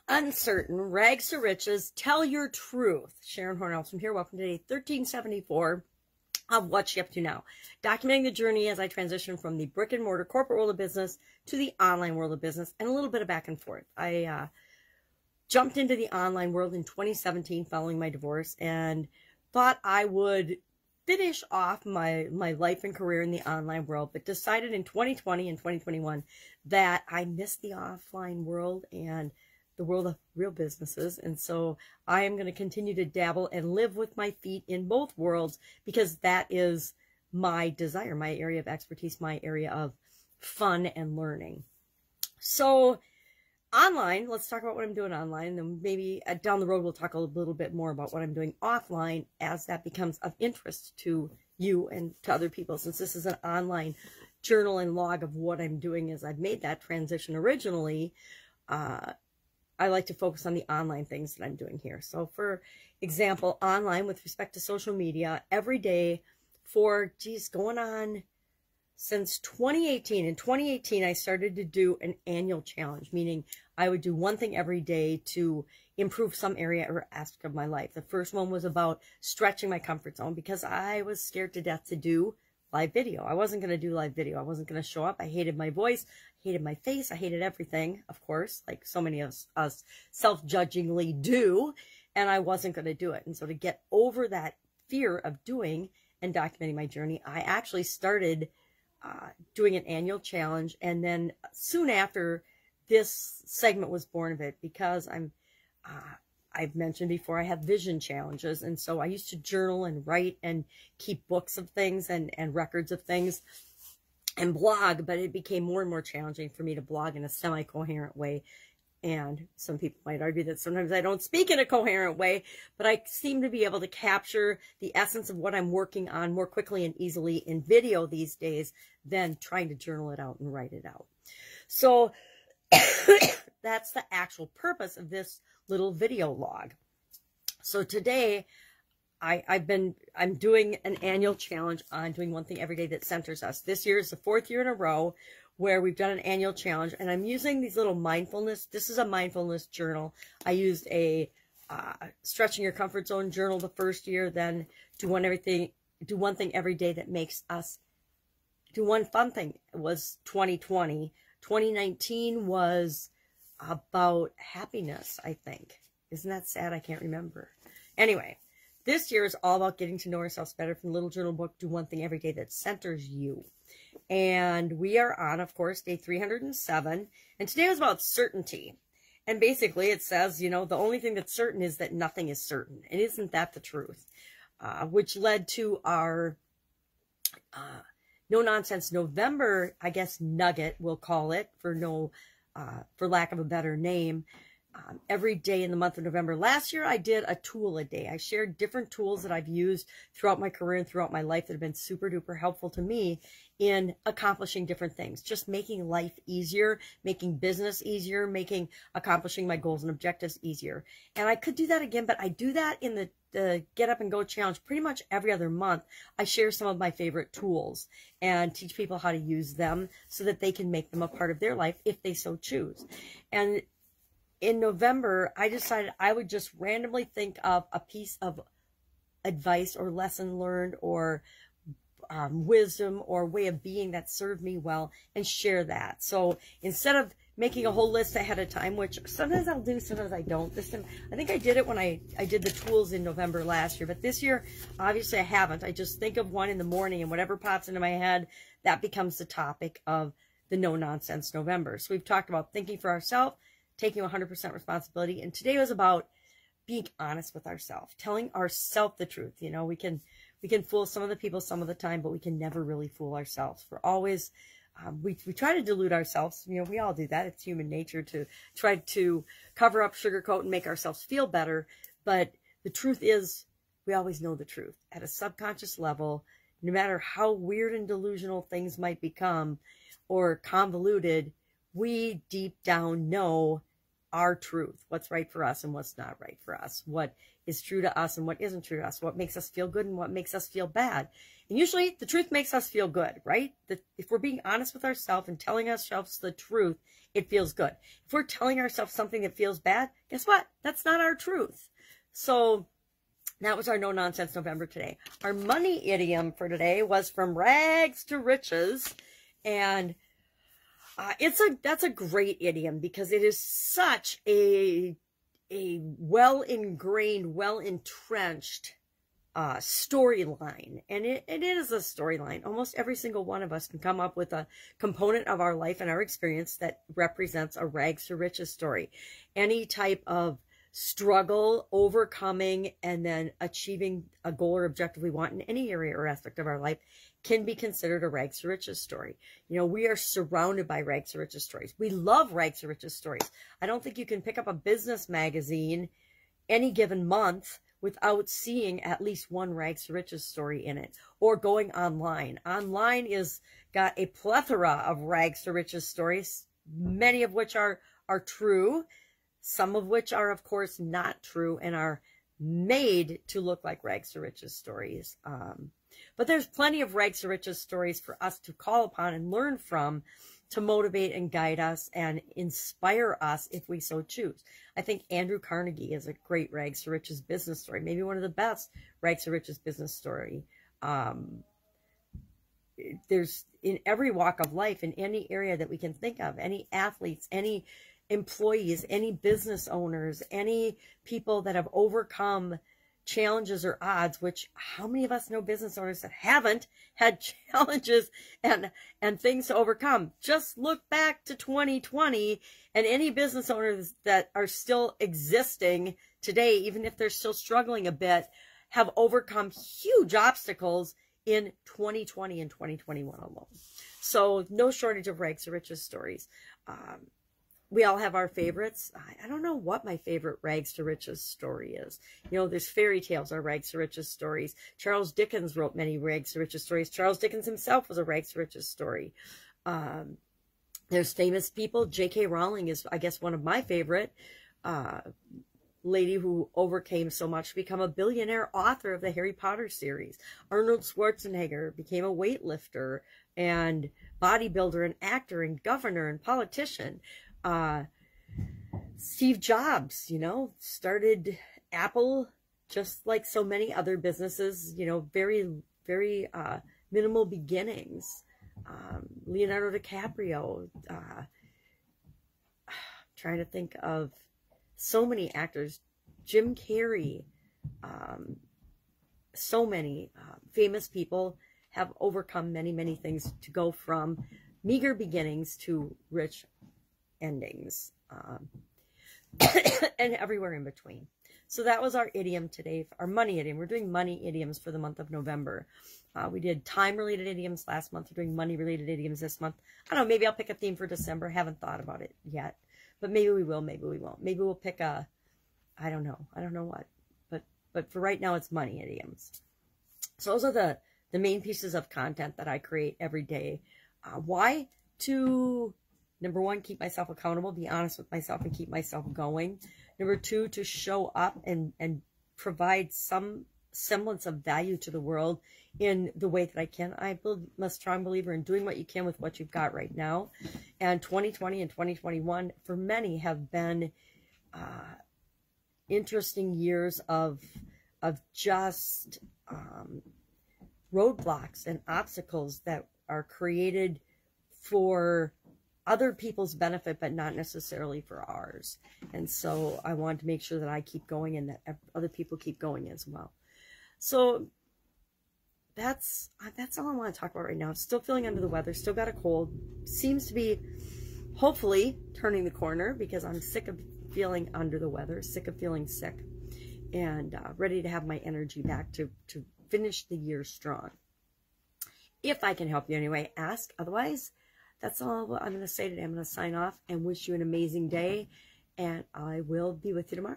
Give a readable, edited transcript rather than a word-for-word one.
Uncertain, rags to riches, tell your truth. Sharon Horne-Ellstrom here. Welcome to day 1374 of What's She Up To Now. Documenting the journey as I transition from the brick and mortar corporate world of business to the online world of business, and a little bit of back and forth. I jumped into the online world in 2017 following my divorce and thought I would finish off my life and career in the online world, but decided in 2020 and 2021 that I missed the offline world and the world of real businesses. And so I am going to continue to dabble and live with my feet in both worlds, because that is my desire, my area of expertise, my area of fun and learning. So online, let's talk about what I'm doing online, and then maybe down the road we'll talk a little bit more about what I'm doing offline as that becomes of interest to you and to other people, since this is an online journal and log of what I'm doing as I've made that transition originally. I like to focus on the online things that I'm doing here. So for example, online with respect to social media, every day for, going on since 2018. In 2018, I started to do an annual challenge, meaning I would do one thing every day to improve some area or aspect of my life. The first one was about stretching my comfort zone, because I was scared to death to do live video. I wasn't going to do live video. I wasn't going to show up. I hated my voice, hated my face, I hated everything, of course, like so many of us self-judgingly do, and I wasn't going to do it. And so to get over that fear of doing and documenting my journey, I actually started doing an annual challenge. And then soon after, this segment was born of it, because I've mentioned before, I have vision challenges. And so I used to journal and write and keep books of things and records of things and blog, but it became more and more challenging for me to blog in a semi-coherent way. And some people might argue that sometimes I don't speak in a coherent way, but I seem to be able to capture the essence of what I'm working on more quickly and easily in video these days than trying to journal it out and write it out. So that's the actual purpose of this little video log. So today I'm doing an annual challenge on doing one thing every day that centers us. This year is the 4th year in a row where we've done an annual challenge, and I'm using these little mindfulness. This is a mindfulness journal. I used a stretching your comfort zone journal the first year, then do one thing every day that makes us do one fun thing. It was 2020. 2019 was about happiness, I think. Isn't that sad? I can't remember. Anyway, this year is all about getting to know ourselves better from the little journal book, Do One Thing Every Day That Centers You. And we are on, of course, day 307. And today was about certainty. And basically it says, the only thing that's certain is that nothing is certain. And isn't that the truth? Which led to our no-nonsense November, I guess, nugget, we'll call it, for lack of a better name. Every day in the month of November. Last year, I did a tool a day. I shared different tools that I've used throughout my career and throughout my life that have been super duper helpful to me in accomplishing different things, just making life easier, making business easier, accomplishing my goals and objectives easier. And I could do that again, but I do that in the Get Up and Go challenge pretty much every other month. I share some of my favorite tools and teach people how to use them so that they can make them a part of their life if they so choose. And in November, I decided I would just randomly think of a piece of advice or lesson learned or wisdom or way of being that served me well and share that. So instead of making a whole list ahead of time, which sometimes I'll do, sometimes I don't. This time, I think I did it when I did the tools in November last year, but this year, obviously I haven't. I just think of one in the morning, and whatever pops into my head, that becomes the topic of the No-Nonsense November. So we've talked about thinking for ourselves, taking 100% responsibility. And today was about being honest with ourselves, telling ourselves the truth. We can fool some of the people some of the time, but we can never really fool ourselves. We're always, we try to delude ourselves. We all do that. It's human nature to try to cover up, sugarcoat, and make ourselves feel better. But the truth is, we always know the truth at a subconscious level. No matter how weird and delusional things might become or convoluted, we deep down know our truth, what's right for us and what's not right for us, what is true to us and what isn't true to us, what makes us feel good and what makes us feel bad. And usually the truth makes us feel good, right? If we're being honest with ourselves and telling ourselves the truth, it feels good. If we're telling ourselves something that feels bad, guess what? That's not our truth. So that was our No Nonsense November today. Our money idiom for today was from rags to riches. And that's a great idiom because it is such a well-ingrained, well-entrenched storyline. And it is a storyline. Almost every single one of us can come up with a component of our life and our experience that represents a rags to riches story. Any type of struggle, overcoming, and then achieving a goal or objective we want in any area or aspect of our life can be considered a rags to riches story. You know, we are surrounded by rags to riches stories. We love rags to riches stories. I don't think you can pick up a business magazine any given month without seeing at least one rags to riches story in it, or going online. Online is got a plethora of rags to riches stories, many of which are true, some of which are, of course, not true and are made to look like rags to riches stories. But there's plenty of rags to riches stories for us to call upon and learn from to motivate and guide us and inspire us if we so choose. I think Andrew Carnegie is a great rags to riches business story, maybe one of the best rags to riches business story. There's in every walk of life, in any area that we can think of, any athletes, any employees, any business owners, any people that have overcome challenges or odds, which how many of us know business owners that haven't had challenges and things to overcome? Just look back to 2020 and any business owners that are still existing today, even if they're still struggling a bit, have overcome huge obstacles in 2020 and 2021 alone. So no shortage of rags to riches stories. We all have our favorites. I don't know what my favorite rags to riches story is. You know, there's fairy tales are rags to riches stories. Charles Dickens wrote many rags to riches stories. Charles Dickens himself was a rags to riches story. There's famous people. J.K. Rowling is, I guess, one of my favorite. Lady who overcame so much to become a billionaire author of the Harry Potter series. Arnold Schwarzenegger became a weightlifter and bodybuilder and actor and governor and politician. Steve Jobs, you know, started Apple just like so many other businesses, you know, very, very minimal beginnings. Leonardo DiCaprio, trying to think of so many actors, Jim Carrey, so many famous people have overcome many, many things to go from meager beginnings to rich endings, and everywhere in between. So that was our idiom today, our money idiom. We're doing money idioms for the month of November. We did time-related idioms last month. We're doing money-related idioms this month. I don't know, maybe I'll pick a theme for December. Haven't thought about it yet. But maybe we will, maybe we won't. Maybe we'll pick a, I don't know what. But for right now, it's money idioms. So those are the main pieces of content that I create every day. Why? To, number one, keep myself accountable, be honest with myself and keep myself going. Number two, to show up and provide some semblance of value to the world in the way that I can. I'm a strong believer in doing what you can with what you've got right now. And 2020 and 2021, for many, have been interesting years of just roadblocks and obstacles that are created for other people's benefit, but not necessarily for ours. And so I want to make sure that I keep going and that other people keep going as well. So that's all I want to talk about right now. Still feeling under the weather, still got a cold. Seems to be hopefully turning the corner because I'm sick of feeling under the weather, sick of feeling sick, and ready to have my energy back to finish the year strong. If I can help you anyway, ask. Otherwise, that's all I'm going to say today. I'm going to sign off and wish you an amazing day, and I will be with you tomorrow.